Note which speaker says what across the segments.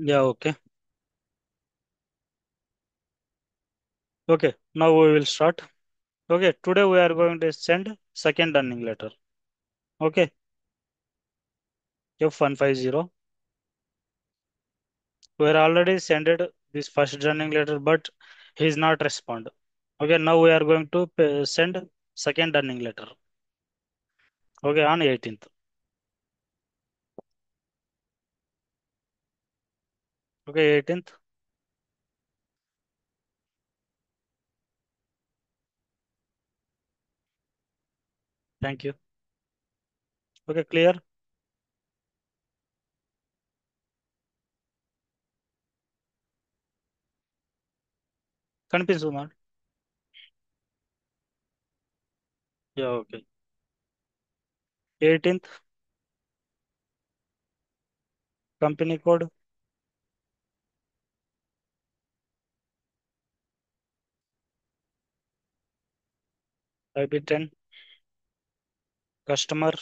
Speaker 1: Yeah, okay. Okay, now we will start. Okay, today we are going to send second running letter. Okay, F150. We are already sent this first running letter, but he is not respond. Okay, now we are going to send second running letter. Okay, on 18th. Okay, 18th. Thank you. Okay, clear. Confuse Umar. Yeah, okay. 18th. Company code IB10. Customer.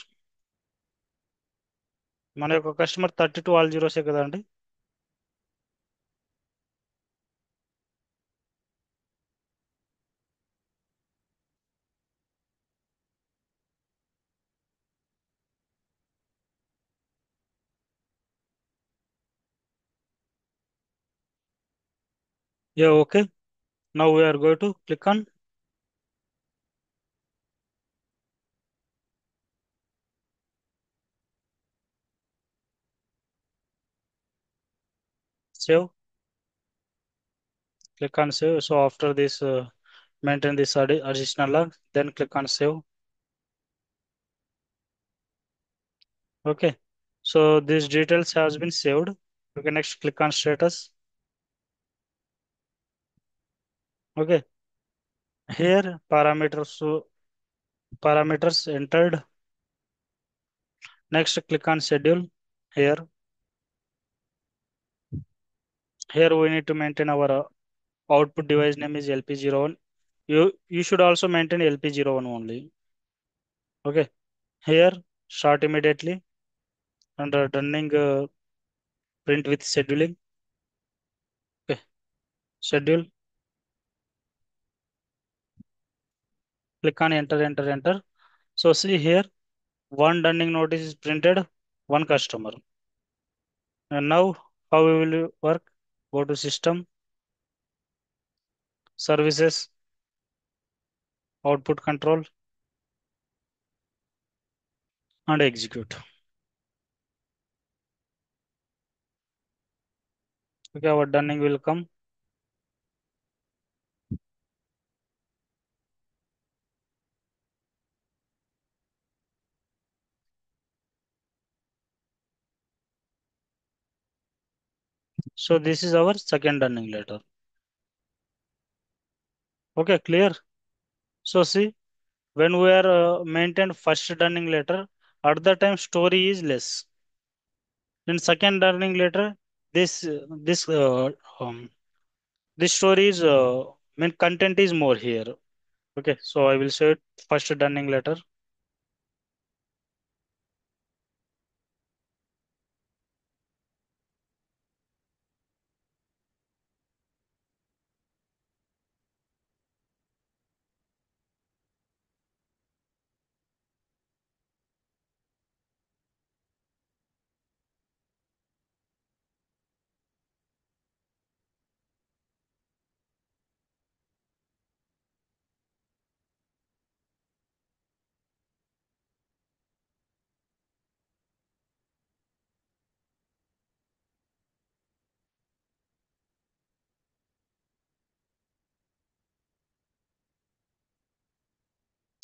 Speaker 1: మన యొక్క customer 32 all జీరోసే కదా అండి. Yeah, okay. Now we are going to click on save. Click on save. So after this, maintain this additional log, then click on save. Okay. So these details has been saved. Okay. Next, click on status. Okay. Here parameters. So parameters entered. Next, click on schedule. Here, here we need to maintain our output device name is LP01. You should also maintain LP01 only. Okay. Here, start immediately and running print with scheduling. Okay. Schedule. Click on enter, enter, enter. So see here, one dunning notice is printed, one customer. And now how we will work? Go to system, services, output control, and execute. Okay, our dunning will come. So this is our second dunning letter. Okay, clear. So see, when we are maintained first dunning letter, at the time story is less. In second dunning letter, this this this story is mean content is more here. Okay, so I will say first dunning letter.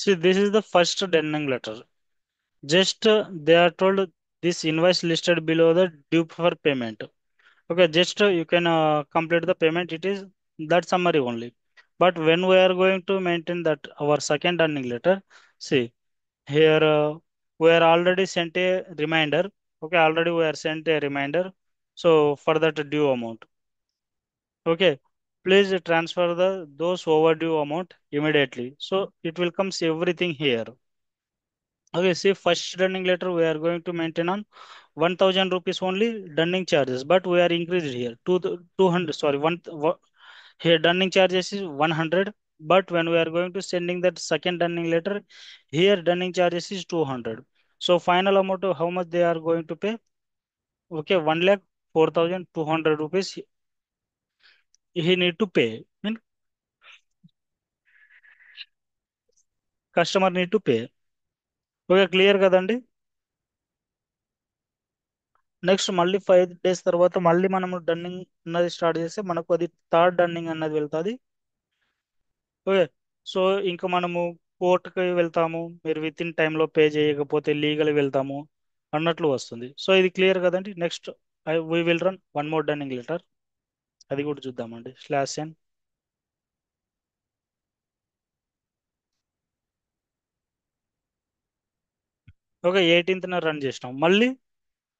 Speaker 1: See, this is the first dunning letter. Just they are told this invoice listed below the due for payment. Okay, just you can complete the payment. It is that summary only. But when we are going to maintain that our second dunning letter, see here we are already sent a reminder. Okay, already we are sent a reminder. So for that due amount. Okay, please transfer the those overdue amount immediately. So it will comes everything here. Okay, see first running letter we are going to maintain on 1000 rupees only dunning charges, but we are increased here to 200. Sorry, here dunning charges is 100, but when we are going to sending that second dunning letter, here dunning charges is 200. So final amount of how much they are going to pay? Okay, 1,04,200 rupees he need to pay. Mean customer need to pay. Okay clear కదండి. Next మళ్ళీ 5 days తర్వాత మళ్ళీ మనము dunning అన్నది start చేస్తే మనకు అది third dunning అన్నది వెళ్తుంది. ఓకే, సో ఇంకా మనము కోర్టుకి వెళ్తాము, మీరు విత్ ఇన్ టైంలో పే చేయకపోతే లీగల్ వెళ్తాము అన్నట్లు వస్తుంది. సో ఇది క్లియర్ కదండి. Next we will run one more dunning letter, అది కూడా చూద్దామండి. /n. ఓకే, 18th రన్ చేసినాం. మళ్ళీ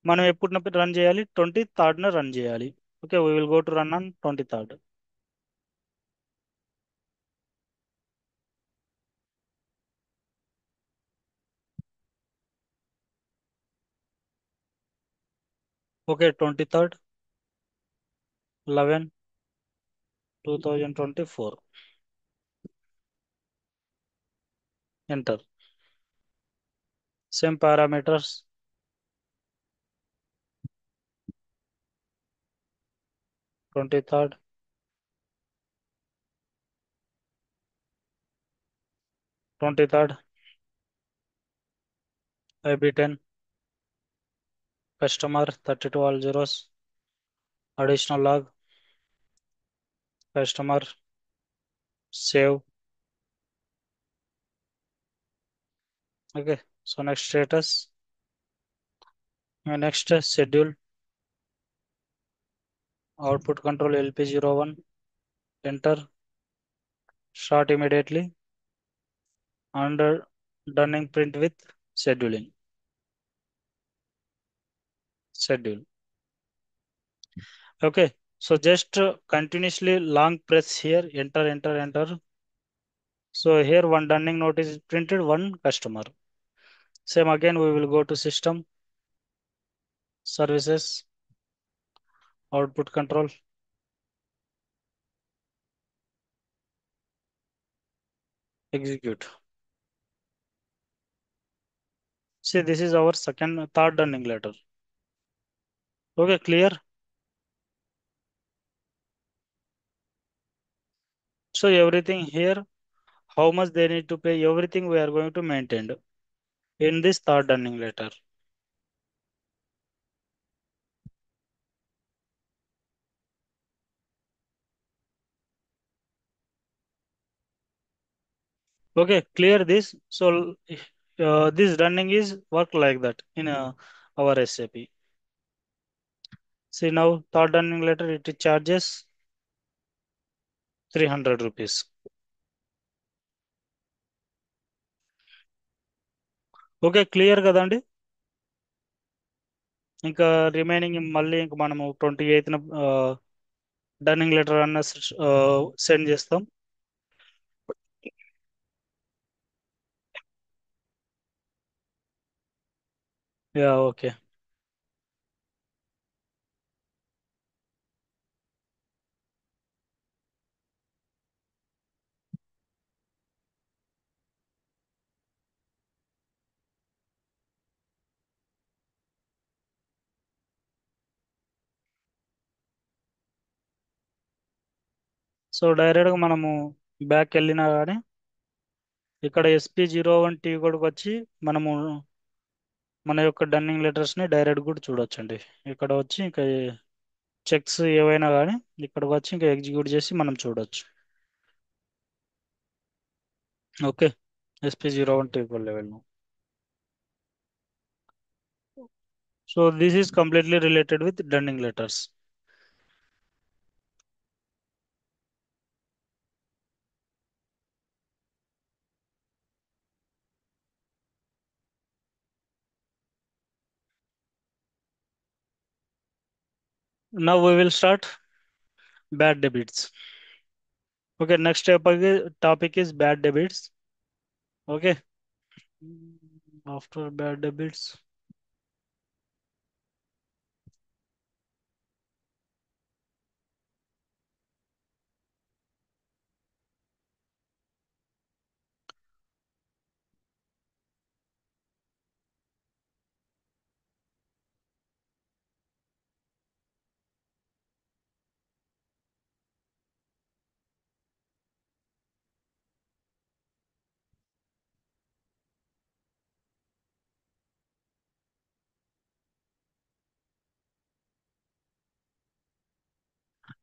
Speaker 1: మనం ఎప్పుడు రన్ చేయాలి? 23rd రన్ చేయాలి. Okay, we will go to run on 23rd. Okay, 23rd 11/2024. Enter. Same parameters. 23rd, 23rd, IB10, customer 32 all zeros, additional log, customer, save. Okay, so next status, next schedule, output control LP01, enter, start immediately, under dunning print with scheduling, schedule. Okay, so just continuously long press here, enter, enter, enter. So here one dunning note is printed, one customer. Same again, we will go to system, services, output control, execute. See, this is our third dunning letter. Okay, clear? So everything here, how much they need to pay, everything we are going to maintain in this third dunning letter. Okay, clear this. So this running is work like that in our SAP. See now third running letter it charges 300 rupees. Okay clear కదండి. ఇంకా remaining మళ్ళీ ఇంక మనము 28న dunning letter అన్న send చేస్తాం. Yeah okay. So డైరెక్ట్గా మనము back వెళ్ళినా కానీ ఇక్కడ SP01T కూడా వచ్చి మనము మన యొక్క డన్నింగ్ లెటర్స్ని డైరెక్ట్ కూడా చూడొచ్చండి. ఇక్కడ వచ్చి ఇంకా చెక్స్ ఏవైనా కానీ ఇక్కడికి వచ్చి ఇంకా ఎగ్జిక్యూట్ చేసి మనం చూడొచ్చు. Okay, SP01T level. So this is completely related with dunning letters. Now we will start bad debits. Okay, next topic is bad debits. Okay. After bad debits.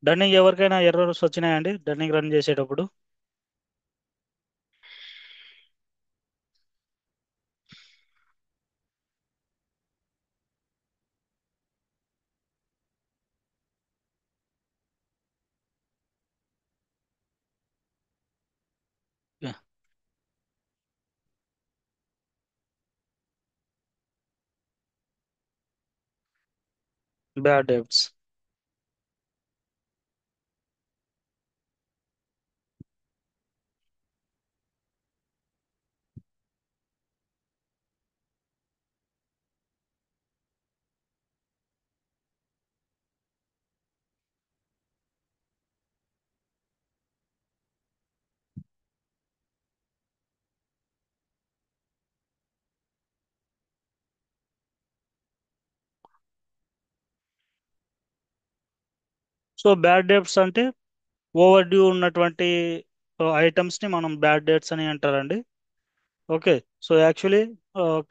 Speaker 1: Running ఎవరికైనా ఎర్రర్స్ వచ్చినాయండి రన్నింగ్ రన్ చేసేటప్పుడు? Bad debts. So bad debts అంటే over due ఉన్నటువంటి items ని మనం bad debts అని అంటారండి. Okay. So actually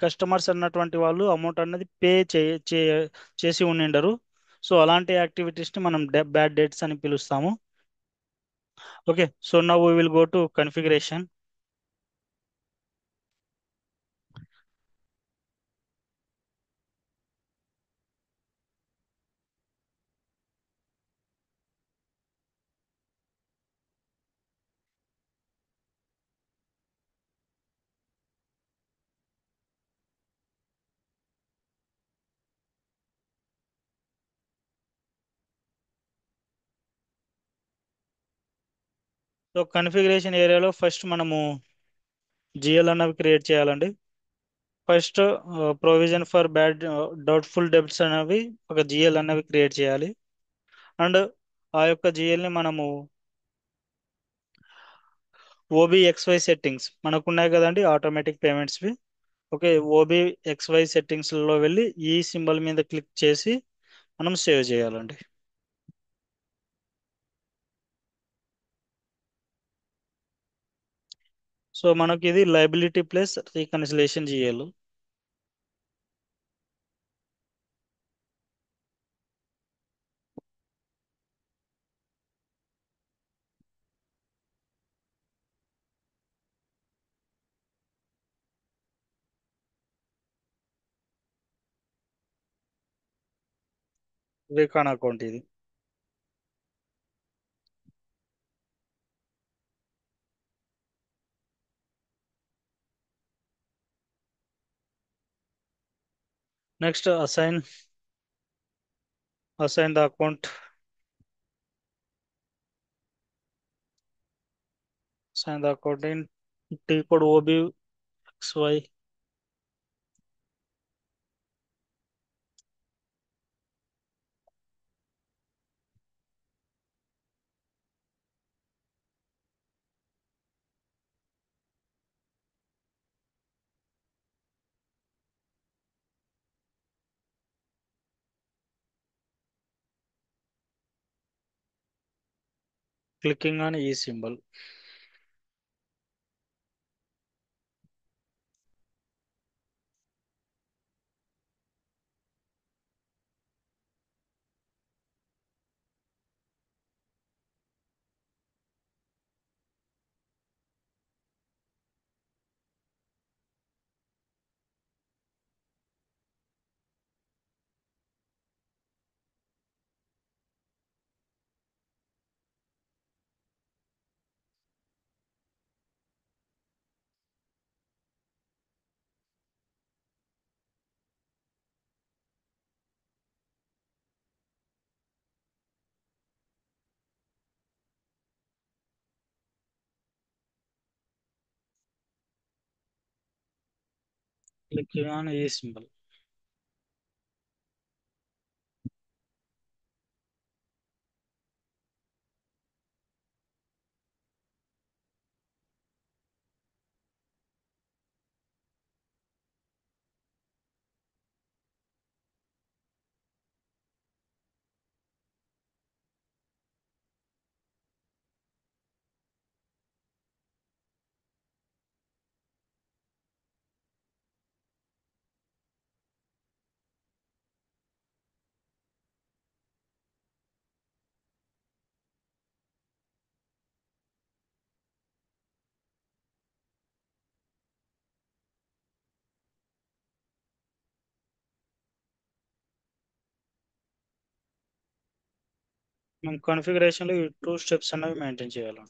Speaker 1: customers అన్నటువంటి వాళ్ళు అమౌంట్ అనేది చేసి ఉండిండరు. సో అలాంటి యాక్టివిటీస్ ని మనం బ్యాడ్ డెట్స్ అని పిలుస్తాము. Okay. So now we will go to configuration. So configuration ఏరియాలో ఫస్ట్ మనము జిఎల్ అన్నవి క్రియేట్ చేయాలండి. First provision for bad doubtful debts అనేవి ఒక జిఎల్ అనేవి క్రియేట్ చేయాలి. అండ్ ఆ యొక్క జిఎల్ని మనము ఓబిఎక్స్వై సెట్టింగ్స్ మనకున్నాయి కదండి ఆటోమేటిక్ పేమెంట్స్వి. ఓకే. ఓబిఎక్స్వై సెట్టింగ్స్లో వెళ్ళి ఈ సింబల్ మీద క్లిక్ చేసి మనం సేవ్ చేయాలండి. సో మనకి ఇది liability plus reconciliation GL. Recon account ఇది. Next assign the account. Assign the account in T code OBXY. Clicking on ఈ సింబల్. క్లికింగ్ ఆన్ ఈ సింబల్. మనం కాన్ఫిగరేషన్లో ఈ టూ స్టెప్స్ అనేవి మెయింటైన్ చేయాలి.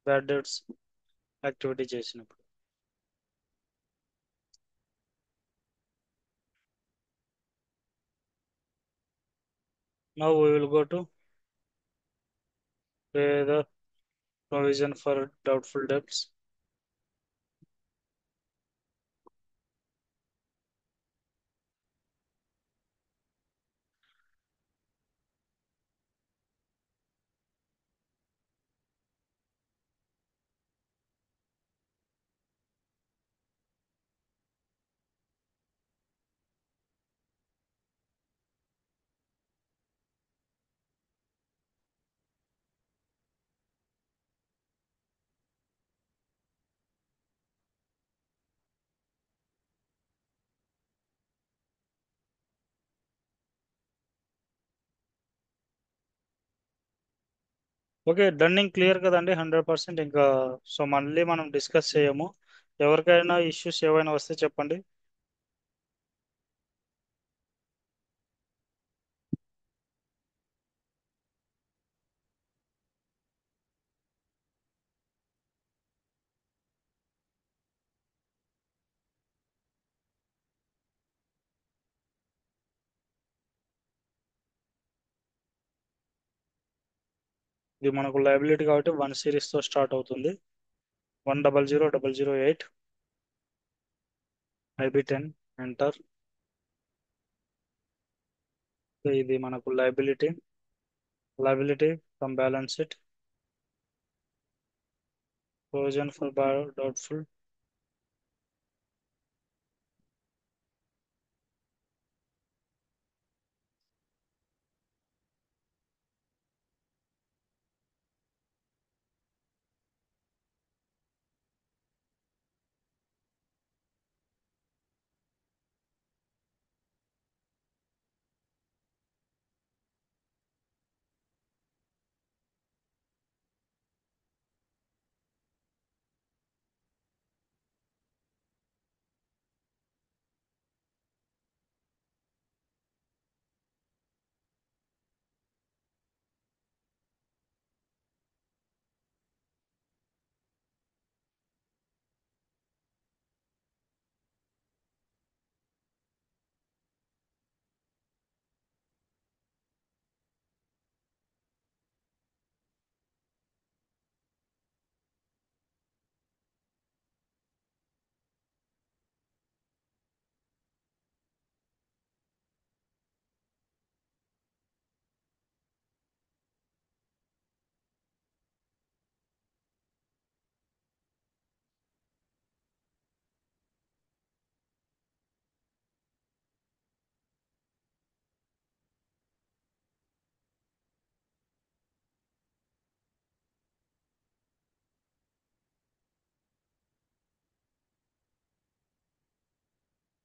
Speaker 1: బ్యాడ్ డేట్స్ యాక్టివిటీ చేసినప్పుడు. Now we will go to pay the provision for doubtful debts. Okay, dunning clear కదండి 100%. ఇంకా సో మళ్ళీ మనం డిస్కస్ చేయము. ఎవరికైనా ఇష్యూస్ ఏవైనా వస్తే చెప్పండి. ఇది మనకు లైబిలిటీ కాబట్టి 1 సిరీస్తో స్టార్ట్ అవుతుంది. 100008 IB10 ఎంటర్. ఇది మనకు liability from balance sheet, provision for doubtful.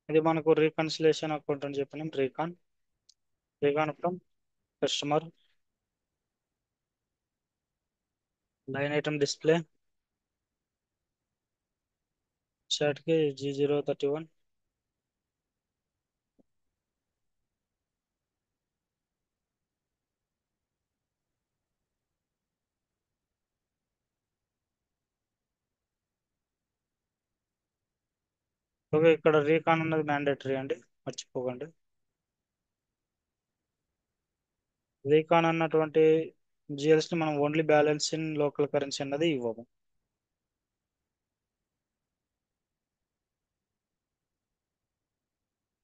Speaker 1: ఇది మనకు రీకన్సిలేషన్ అకౌంట్ అని చెప్పినాం. Recon from customer. Line item display chart కి G031. ఓకే, ఇక్కడ రీకాన్ అన్నది మ్యాండేటరీ అండి, మర్చిపోకండి. రీకాన్ అన్నటువంటి జిఎల్స్ ని మనం only balance in local currency అన్నది ఇవ్వము.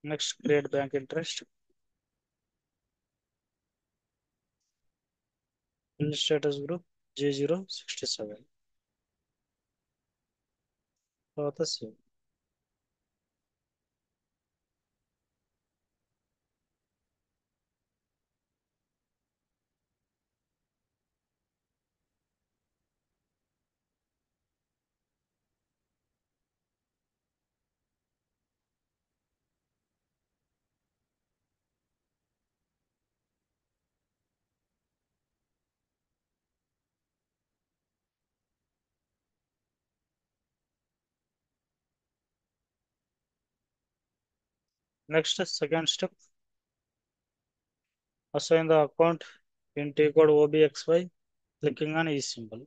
Speaker 1: Next create bank interest. Bill status group G067. తర్వాత save. Next second step, assign the account in T code OBXY, clicking on E symbol.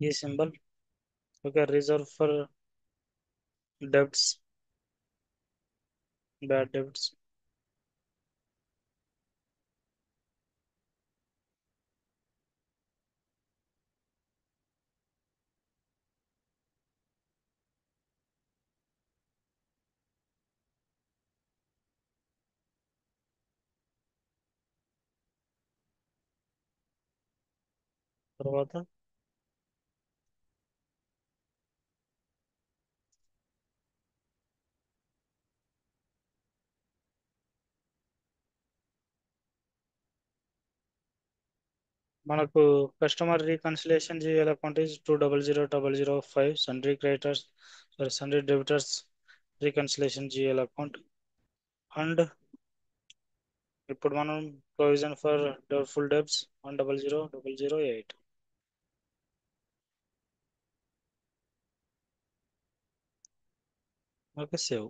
Speaker 1: E symbol. Okay, reserve for debts, bad debts. తర్వాత మనకు customer reconciliation GL account is 200005 sundry creditors sorry sundry debtors reconciliation GL account and ఇప్పుడు మనం provision for doubtful debts 100008. Okay save.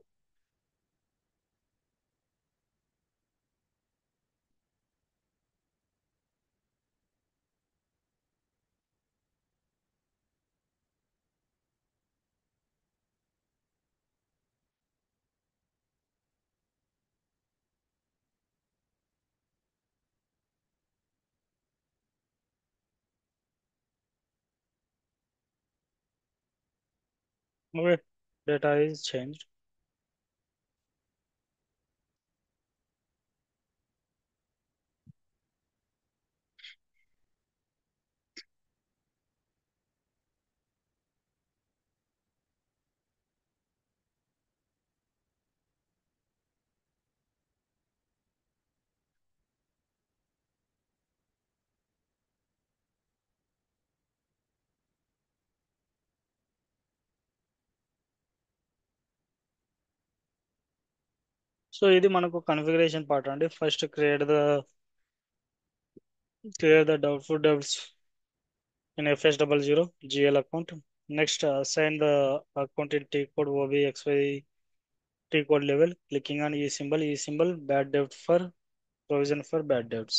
Speaker 1: Okay data is changed. So ఇది మనకు configuration part అండి. First create the doubtful debts in FS00 GL account. Next, assign the account in T code OBXY T code level. Clicking on E symbol. E symbol bad debt for provision for bad debts.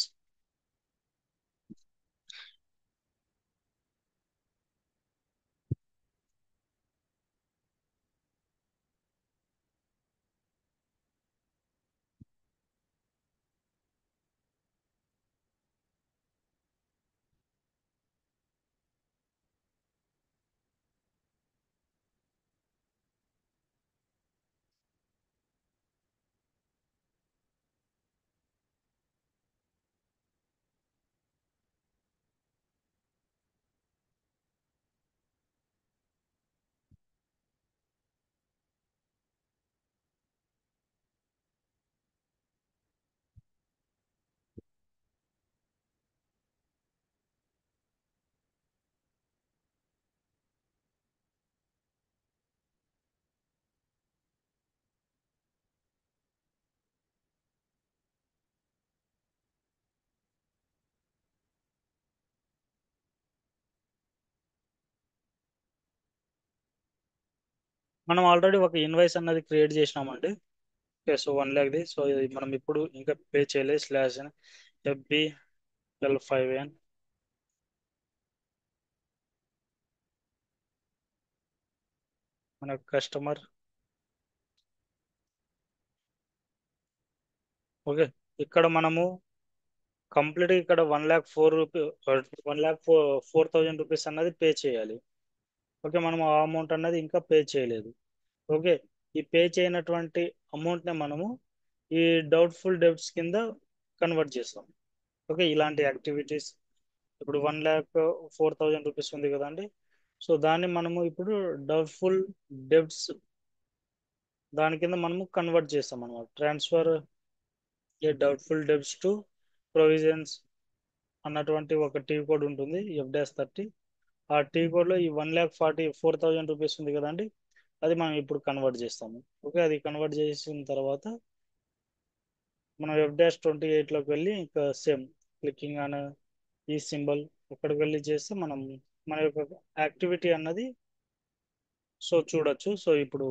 Speaker 1: మనం already ఒక invoice అన్నది create చేసినామండి. Okay so 1 lakh so మనం ఇప్పుడు ఇంకా pay చేయలేదు. /FBL5N మన customer. Okay ఇక్కడ మనము కంప్లీట్ ఇక్కడ 1,04,000 రూపీస్ అన్నది పే చేయాలి. ఓకే మనం ఆ అమౌంట్ అన్నది ఇంకా పే చేయలేదు. ఓకే ఈ పే చేయనటువంటి అమౌంట్ని మనము ఈ డౌట్ఫుల్ డెబ్ట్స్ కింద కన్వర్ట్ చేస్తాం. ఓకే ఇలాంటి యాక్టివిటీస్ ఇప్పుడు 1,04,000 రూపీస్ ఉంది కదండి. సో దాన్ని మనము ఇప్పుడు డౌట్ఫుల్ డెబ్ట్స్ దాని కింద మనము కన్వర్ట్ చేస్తాం అనమాట. Transfer A doubtful debts to provisions అన్నటువంటి ఒక టీ కోడ్ ఉంటుంది FDS30. ఆ టీ కోడ్లో ఈ 1,44,000 రూపీస్ ఉంది కదండి, అది మనం ఇప్పుడు కన్వర్ట్ చేస్తాము. ఓకే అది కన్వర్ట్ చేసిన తర్వాత మనం F-28లోకి వెళ్ళి ఇంకా సేమ్ క్లికింగ్ ఆన్ ఈ సింబల్ అక్కడికి వెళ్ళి చేస్తే మనం మన యొక్క యాక్టివిటీ అన్నది సో చూడొచ్చు. సో ఇప్పుడు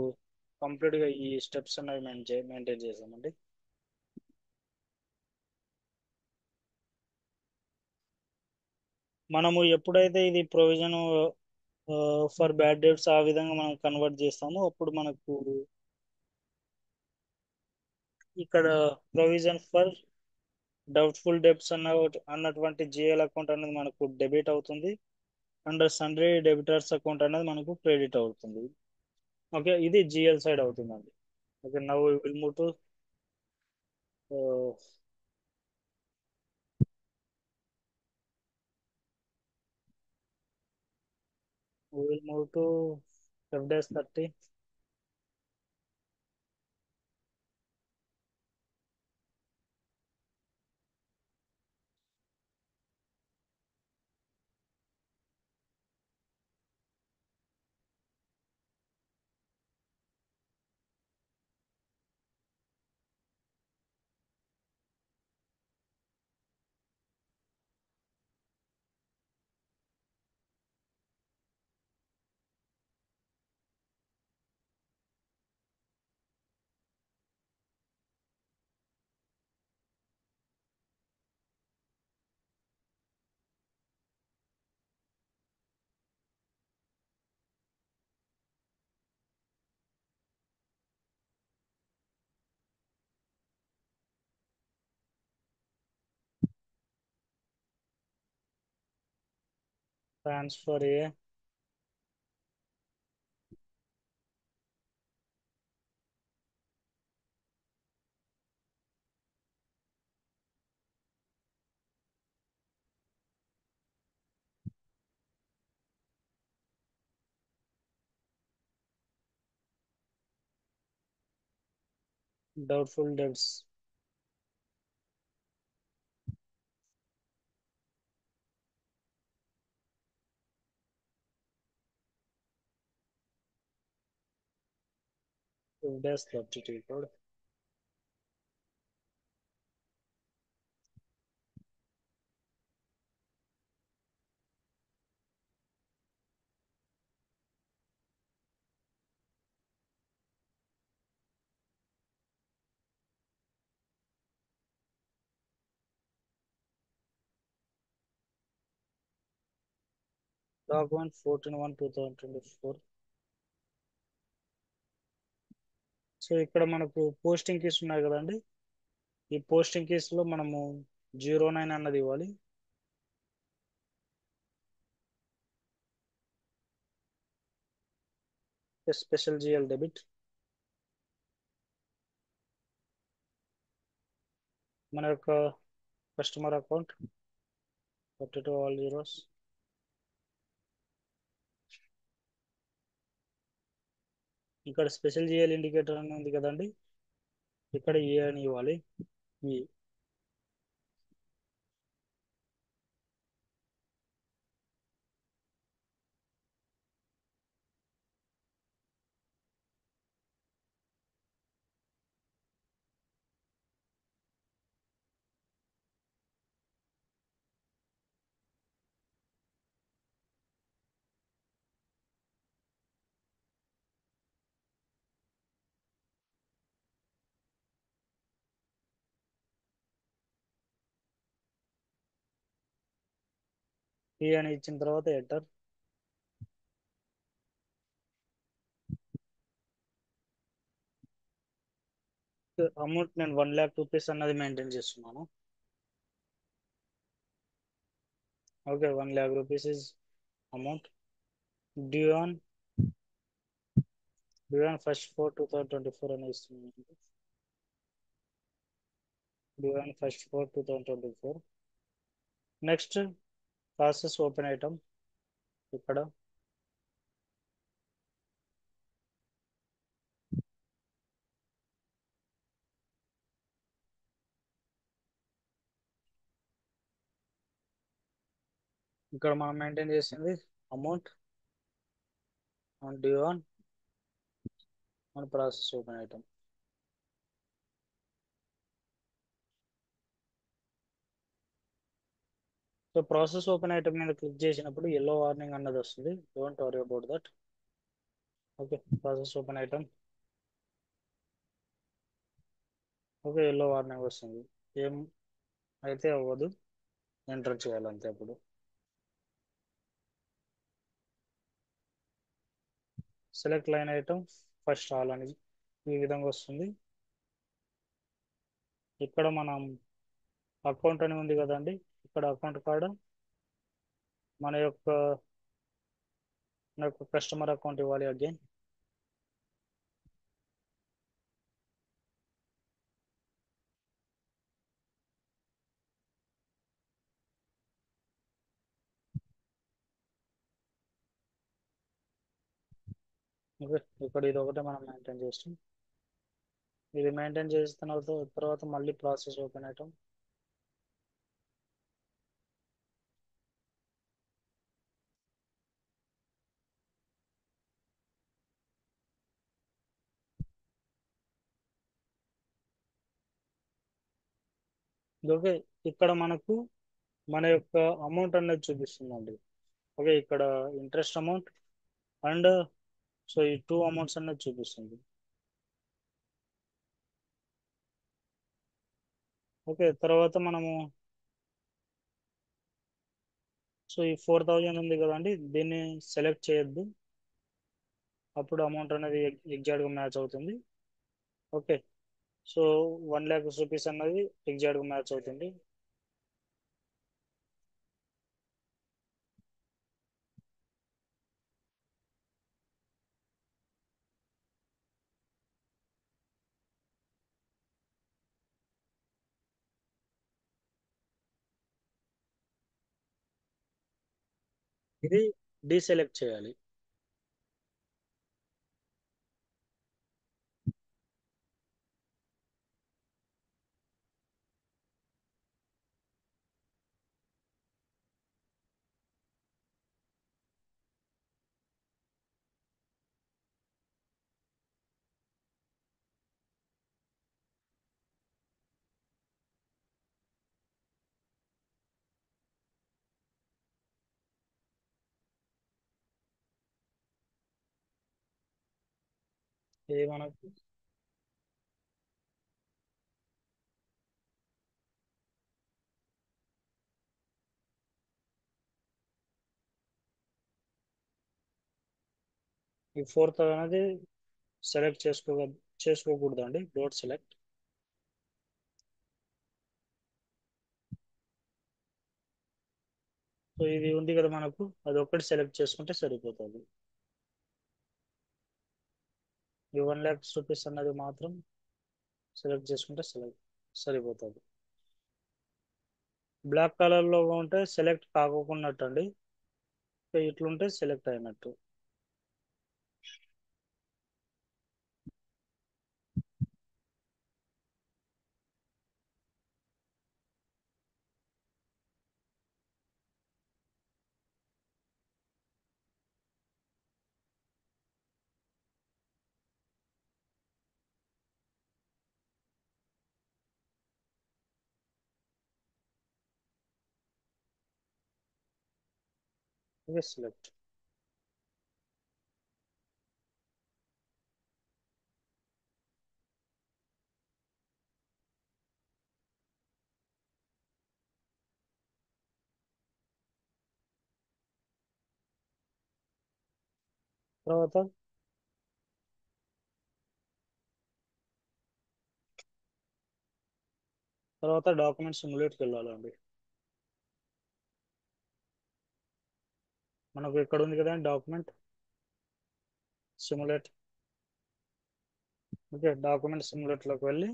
Speaker 1: కంప్లీట్గా ఈ స్టెప్స్ అనేవి మెయింటైన్ చేసామండి. మనము ఎప్పుడైతే ఇది ప్రొవిజన్ ఫర్ బ్యాడ్ డేట్స్ ఆ విధంగా మనం కన్వర్ట్ చేస్తామో అప్పుడు మనకు ఇక్కడ ప్రొవిజన్ ఫర్ డౌట్ఫుల్ డెబ్ట్స్ అన్నటువంటి జిఎల్ అకౌంట్ అనేది మనకు డెబిట్ అవుతుంది. అండ్ సన్రీ డెబిటర్స్ అకౌంట్ అనేది మనకు క్రెడిట్ అవుతుంది. ఓకే, ఇది జిఎల్ సైడ్ అవుతుందండి. Okay, now will move to will move to F-30. Transfer A doubtful debts. F-32 code. Document 14/1/2024. So ఇక్కడ మనకు పోస్టింగ్ కీస్ ఉన్నాయి కదండి. ఈ పోస్టింగ్ కీస్ లో మనము 09 అన్నది ఇవ్వాలి. Special GL debit. మన యొక్క కస్టమర్ అకౌంట్ 32 ఆల్ జీరోస్. ఇక్కడ స్పెషల్ జిఎల్ ఇండికేటర్ అని ఉంది కదండి, ఇక్కడ ఏ అని ఇవ్వాలి. ఈ ఈ అని ఇచ్చిన తర్వాత ఎంటర్. అమౌంట్ నేను 1,00,000 రూపీస్ అన్నది మెయింటైన్ చేస్తున్నాను. Okay, 1,00,000 rupees is amount due on first 4/2024 అని ఇస్తున్నాను. Due on first 4/2024. Next process open item. ఇక్కడ ఇక్కడ మనం మెయింటైన్ చేసింది amount on due on process open item. So process open item మీద క్లిక్ చేసినప్పుడు ఎల్లో వార్నింగ్ అన్నది వస్తుంది. Don't worry about that. Okay, process open item. Okay, yellow warning వస్తుంది. ఏం అయితే అవ్వదు, ఎంటర్ చేయాలి అంతే. అప్పుడు select line item first all అని ఈ విధంగా వస్తుంది. ఇక్కడ మనం అకౌంట్ అని ఉంది కదండి, ఇక్కడ అకౌంట్ కార్డు మన యొక్క కస్టమర్ అకౌంట్ ఇవ్వాలి అగైన్. ఓకే, ఇక్కడ ఇది ఒకటే మనం మెయింటైన్ చేస్తాం. ఇది మెయింటైన్ చేసిన తర్వాత మళ్ళీ ప్రాసెస్ ఓపెన్ ఐటమ్. ఓకే, ఇక్కడ మనకు మన యొక్క అమౌంట్ అనేది చూపిస్తుందండి. ఓకే, ఇక్కడ ఇంట్రెస్ట్ అమౌంట్ అండ్ సో ఈ టూ అమౌంట్స్ అనేది చూపిస్తుంది. ఓకే, తర్వాత మనము సో ఈ 4000 ఉంది కదండి, దీన్ని సెలెక్ట్ చేయొద్దు. అప్పుడు అమౌంట్ అనేది ఎగ్జాక్ట్గా మ్యాచ్ అవుతుంది. ఓకే, సో 1 lakh రూపీస్ అన్నది ఎగ్జాక్ట్గా మ్యాచ్ అవుతుంది. ఇది డీసెలెక్ట్ చేయాలి. ఇది మనకు ఈ ఫోర్త్ అనేది సెలెక్ట్ చేసుకోకూడదండి, డోంట్ సెలెక్ట్. సో ఇది ఉంది కదా మనకు, అది ఒక్కటి సెలెక్ట్ చేసుకుంటే సరిపోతుంది. ఈ 1 lakh రూపీస్ అన్నది మాత్రం సెలెక్ట్ చేసుకుంటే సరిపోతుంది. బ్లాక్ కలర్ లో ఉంటే సెలెక్ట్ కాకోకున్నట్టు అండి. సో ఇట్లుంటే సెలెక్ట్ అయినట్టు. Okay, select. తర్వాత డాక్యుమెంట్ సిమ్యులేట్కి వెళ్ళాలండి. మనకు ఇక్కడ ఉంది కదా డాక్యుమెంట్ సిమ్యులేట్. ఓకే, డాక్యుమెంట్ సిమ్యులేట్లోకి వెళ్ళి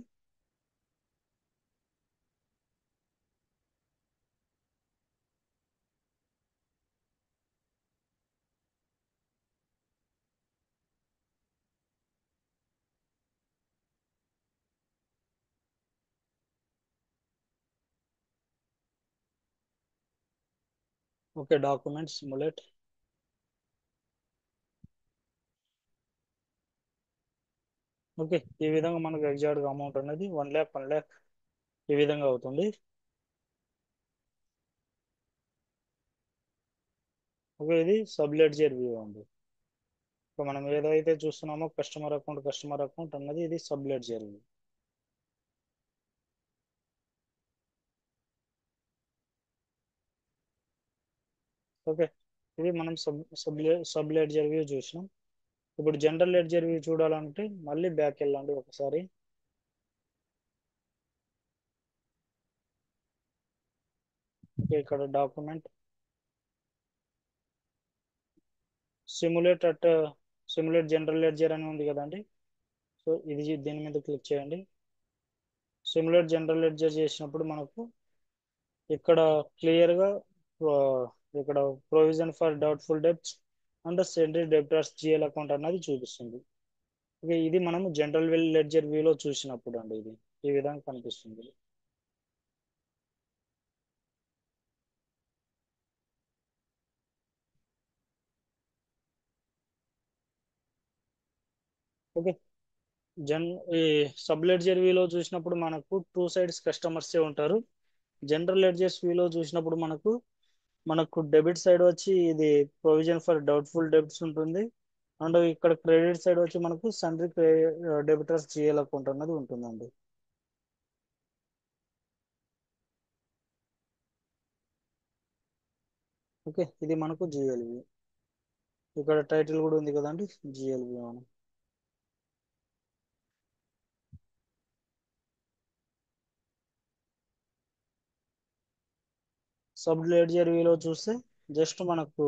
Speaker 1: ఓకే, డాక్యుమెంట్ సిమ్యులేట్. ఓకే, ఈ విధంగా మనకు ఎగ్జాక్ట్గా అమౌంట్ అనేది 1 lakh ఈ విధంగా అవుతుంది. ఓకే, ఇది సబ్ లెడ్జర్ వ్యూ అండి. సో మనం ఏదైతే చూస్తున్నామో కస్టమర్ అకౌంట్ అన్నది ఇది సబ్ లెడ్జర్ వ్యూ. ఓకే, ఇది మనం సబ్ లెడ్జర్ వ్యూ చూసినాం. ఇప్పుడు జనరల్ లెడ్జర్ వ్యూ చూడాలంటే మళ్ళీ బ్యాక్ వెళ్ళండి ఒకసారి. ఓకే, ఇక్కడ document simulate at simulate general ledger అని ఉంది కదండి. సో దీని మీద క్లిక్ చేయండి. సిమ్యులేట్ జనరల్ లెడ్జర్ చేసినప్పుడు మనకు ఇక్కడ క్లియర్గా ఇక్కడ provision for doubtful debts and sundry debtors GL account అన్నది చూపిస్తుంది. ఓకే, ఇది మనము జనరల్ లెడ్జర్ వ్యూలో చూసినప్పుడు అండి ఇది ఈ విధంగా కనిపిస్తుంది. ఓకే, జన్ ఈ సబ్ లెడ్జర్ వ్యూలో చూసినప్పుడు మనకు టూ సైడ్స్ కస్టమర్సే ఉంటారు. జనరల్ లెడ్జర్స్ వ్యూలో చూసినప్పుడు మనకు డెబిట్ సైడ్ వచ్చి ఇది ప్రొవిజన్ ఫర్ డౌట్ఫుల్ డెబ్ట్స్ ఉంటుంది. అండ్ ఇక్కడ క్రెడిట్ సైడ్ వచ్చి మనకు సన్రీ డెబిటర్స్ జిఎల్ అకౌంట్ అన్నది ఉంటుందండి. ఓకే, ఇది మనకు జిఎల్వి. ఇక్కడ టైటిల్ కూడా ఉంది కదండి, జిఎల్వి అని. సబ్ లెడ్జర్ వ్యూలో చూస్తే జస్ట్ మనకు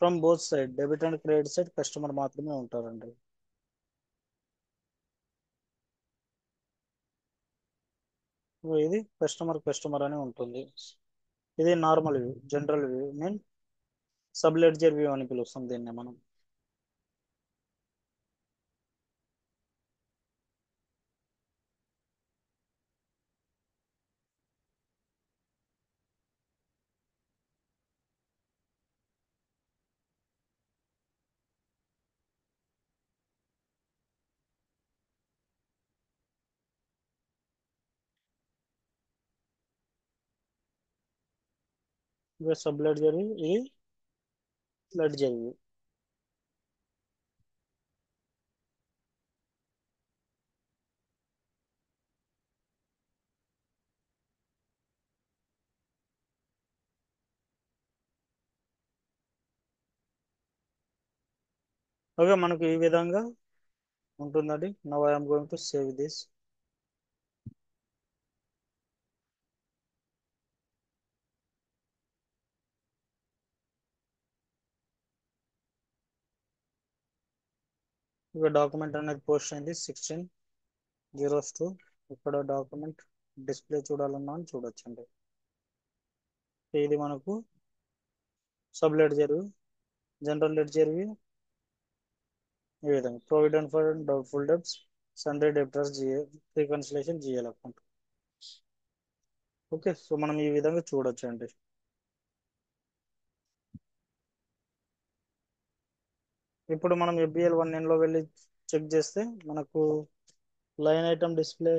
Speaker 1: from both side debit and credit side customer మాత్రమే ఉంటారండి. ఇది కస్టమర్ అని ఉంటుంది. ఇది normal view, general view mean sub ledger view అని పిలుస్తాం దీన్ని మనం. ఇక సబ్ లెడ్జర్ వ్యూ, ఇది లెడ్జర్ వ్యూ. ఓకే, మనకు ఈ విధంగా ఉంటుందండి. Now I'm going to save this. ఇక డాక్యుమెంట్ అనేది పోస్ట్ అయింది 16/02. ఇక్కడ డాక్యుమెంట్ డిస్ప్లే చూడాలన్నా అని చూడొచ్చండి. ఇది మనకు సబ్ లెడ్జర్, జనరల్ లెడ్జర్ ఈ విధంగా provident for doubtful debts, sundry debtors GA, reconciliation GL account. Okay, so మనం ఈ విధంగా చూడొచ్చు అండి. ఇప్పుడు మనం FBL 1N లో వెళ్ళి చెక్ చేస్తే మనకు line item display.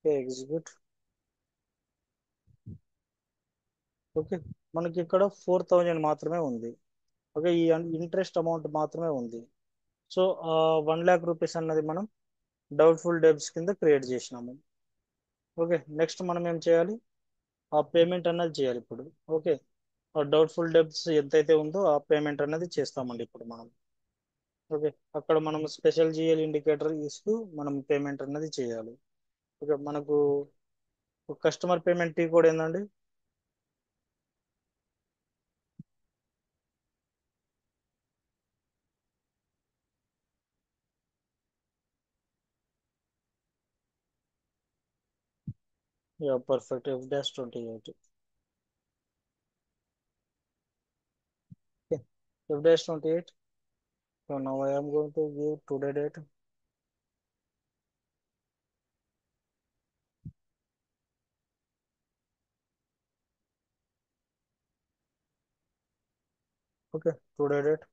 Speaker 1: Execute. Okay, మనకి ఇక్కడ 4000 మాత్రమే ఉంది. ఓకే, ఈ ఇంట్రెస్ట్ అమౌంట్ మాత్రమే ఉంది. సో 1 lakh రూపీస్ అన్నది మనం డౌట్ఫుల్ డెబ్ట్స్ కింద క్రియేట్ చేసినాము. ఓకే, నెక్స్ట్ మనం ఏం చేయాలి, ఆ పేమెంట్ అన్నది చేయాలి ఇప్పుడు. ఓకే, డౌట్ఫుల్ డెబ్ట్స్ ఎంతైతే ఉందో ఆ పేమెంట్ అన్నది చేస్తామండి ఇప్పుడు మనం. ఓకే, అక్కడ మనం స్పెషల్ జిఎల్ ఇండికేటర్ ఇస్తూ మనం పేమెంట్ అన్నది చేయాలి. ఓకే, మనకు కస్టమర్ పేమెంట్ టీ కోడ్ ఏందండి. Yeah perfect, F-28. Okay, F-28. So now I am going to give today date. Okay, today date,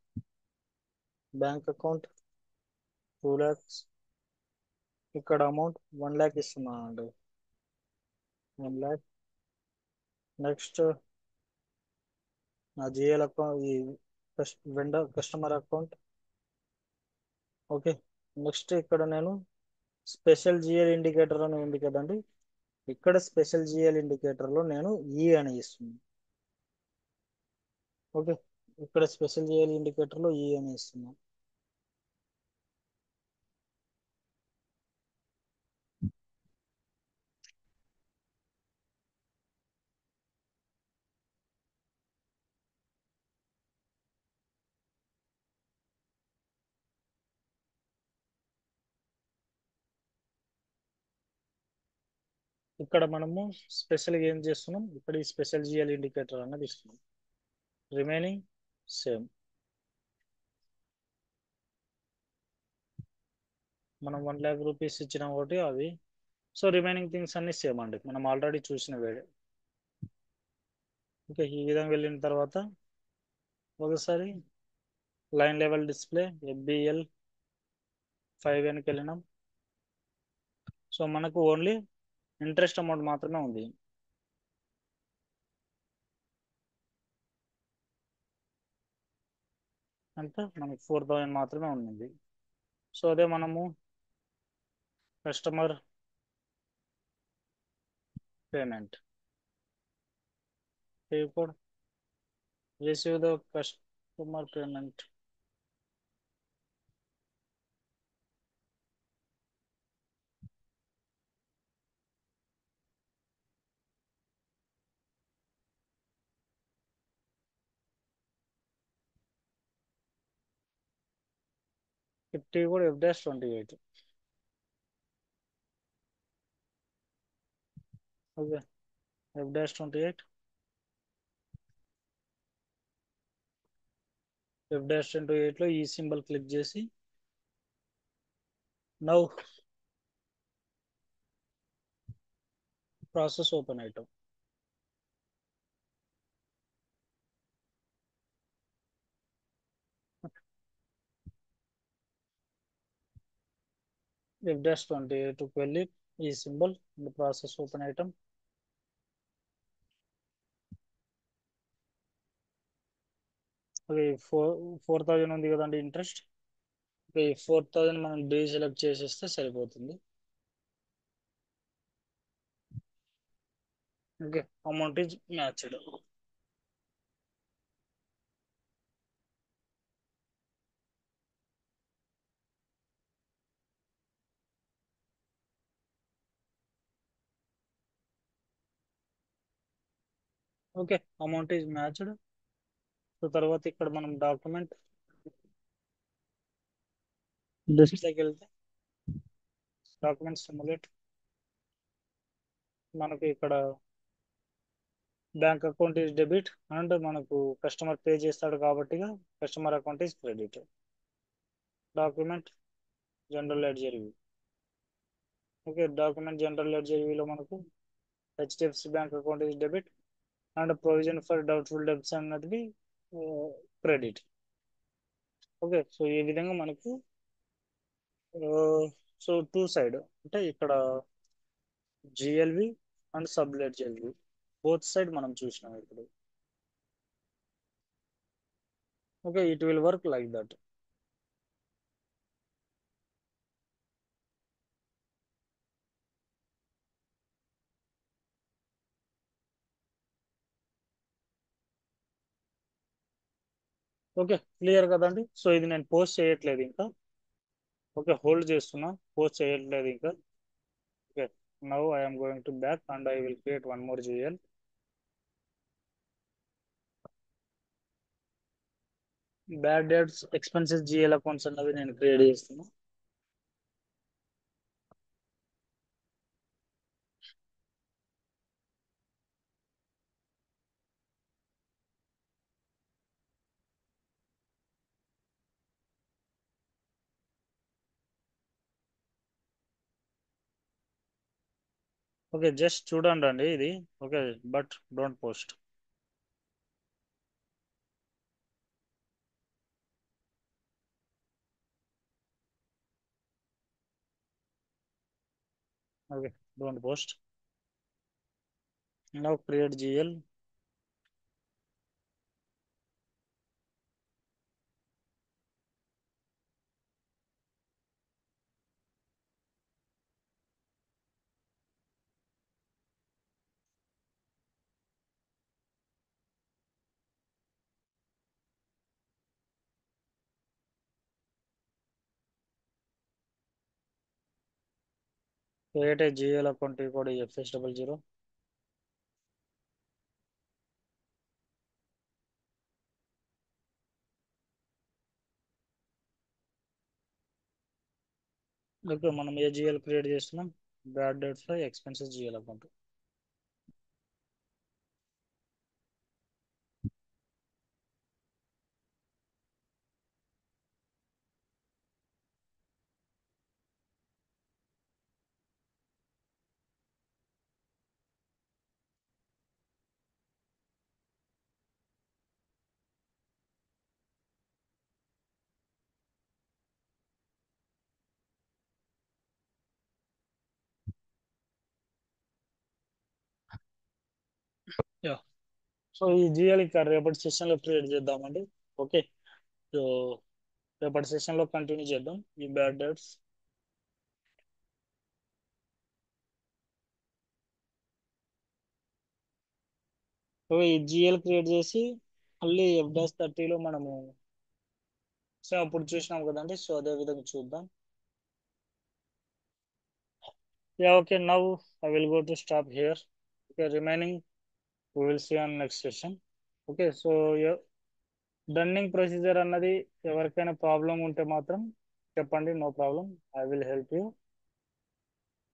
Speaker 1: bank account, 2 lakhs. ఇక్కడ అమౌంట్ 1 lakh ఇస్తున్నాను అండి. 1 lakh. Next నా జిఎల్ అకౌంట్, ఈ vendor customer account. Okay. Next ఇక్కడ నేను special GL indicator అని ఉంది కదండి. ఇక్కడ స్పెషల్ జిఎల్ ఇండికేటర్లో నేను ఈ అని ఇస్తున్నాను. ఓకే. ఇక్కడ స్పెషల్ జిఎల్ ఇండికేటర్లో ఈ అని ఇస్తున్నాను. ఇక్కడ మనము స్పెషల్గా ఏం చేస్తున్నాం, ఇక్కడ ఈ స్పెషల్ జిఎల్ ఇండికేటర్ అన్నది ఇస్తున్నాం. Remaining same. మనం 1 lakh రూపీస్ ఇచ్చిన ఒకటి అవి. సో రిమైనింగ్ థింగ్స్ అన్ని సేమ్ అండి, మనం ఆల్రెడీ చూసినవే. ఓకే. ఈ విధంగా వెళ్ళిన తర్వాత ఒకసారి లైన్ లెవెల్ డిస్ప్లే FBL 5Nకి వెళ్ళినాం. సో మనకు ఓన్లీ ఇంట్రెస్ట్ అమౌంట్ మాత్రమే ఉంది. అంటే మనకు 4,000 మాత్రమే ఉంది. సో అదే మనము customer payment, pay code, receive the customer payment. Fifty కూడా F-28. ఓకే. F-28. F-28లో ఈ సింబల్ క్లిక్ చేసి నౌ ప్రాసెస్ ఓపెన్ ఐటమ్. F-28కి వెళ్ళి ఈ symbol process open item. Okay. 4,000 ఉంది కదండి ఇంట్రెస్ట్. ఓకే. 4,000 మనం సెలెక్ట్ చేసేస్తే సరిపోతుంది. Okay. Amount is matched. Okay. Amount is matched. So తర్వాత ఇక్కడ మనం డాక్యుమెంట్ డిస్ప్లేకి వెళ్తే డాక్యుమెంట్ సిమ్యులేట్, మనకి ఇక్కడ bank account is debit and మనకు కస్టమర్ పే చేస్తాడు కాబట్టి customer account is credit. Document general ledger view. Okay. Document general ledger వ్యూలో మనకు HDFC bank account is debit and provision for doubtful debts అన్నది credit. Okay. So ఈ విధంగా మనకు so two side అంటే ఇక్కడ GLV and sub ledger both side మనం చూసినాం ఇప్పుడు. Okay. It will work like that. Okay. Clear కదండి. సో ఇది నేను పోస్ట్ చేయట్లేదు ఇంకా. ఓకే. హోల్డ్ చేస్తున్నా, పోస్ట్ చేయట్లేదు ఇంకా. Okay. Now I'm going to back and I will create one more GL. Bad debts expenses GL accounts అన్నది నేను క్రియేట్ చేస్తున్నా. ఓకే. జస్ట్ చూడండి అండి ఇది. Okay. But don't post. Okay, don't post. Now create GL. Create a GL account code is FS00. Okay మనం ఏ GL create చేస్తున్నాం bad dates లో expenses GL account. Yeah, so ఈ జిఎల్ ఇక్కడ రేపటి సెషన్ లో క్రియేట్ చేద్దామండి. ఓకే, సో రేపటి session లో కంటిన్యూ చేద్దాం ఈ బ్యాడ్ డేట్స్. సో ఈ జిఎల్ క్రియేట్ చేసి మళ్ళీ F-30లో మనము సో అప్పుడు చూసినాం కదండి, సో అదే విధంగా చూద్దాం. Yeah okay, now I will go to stop here. Okay, remaining we will see on next session. Okay, so running procedure అన్నది ఎవరికైనా ప్రాబ్లం ఉంటే మాత్రం చెప్పండి, no problem, I will help you.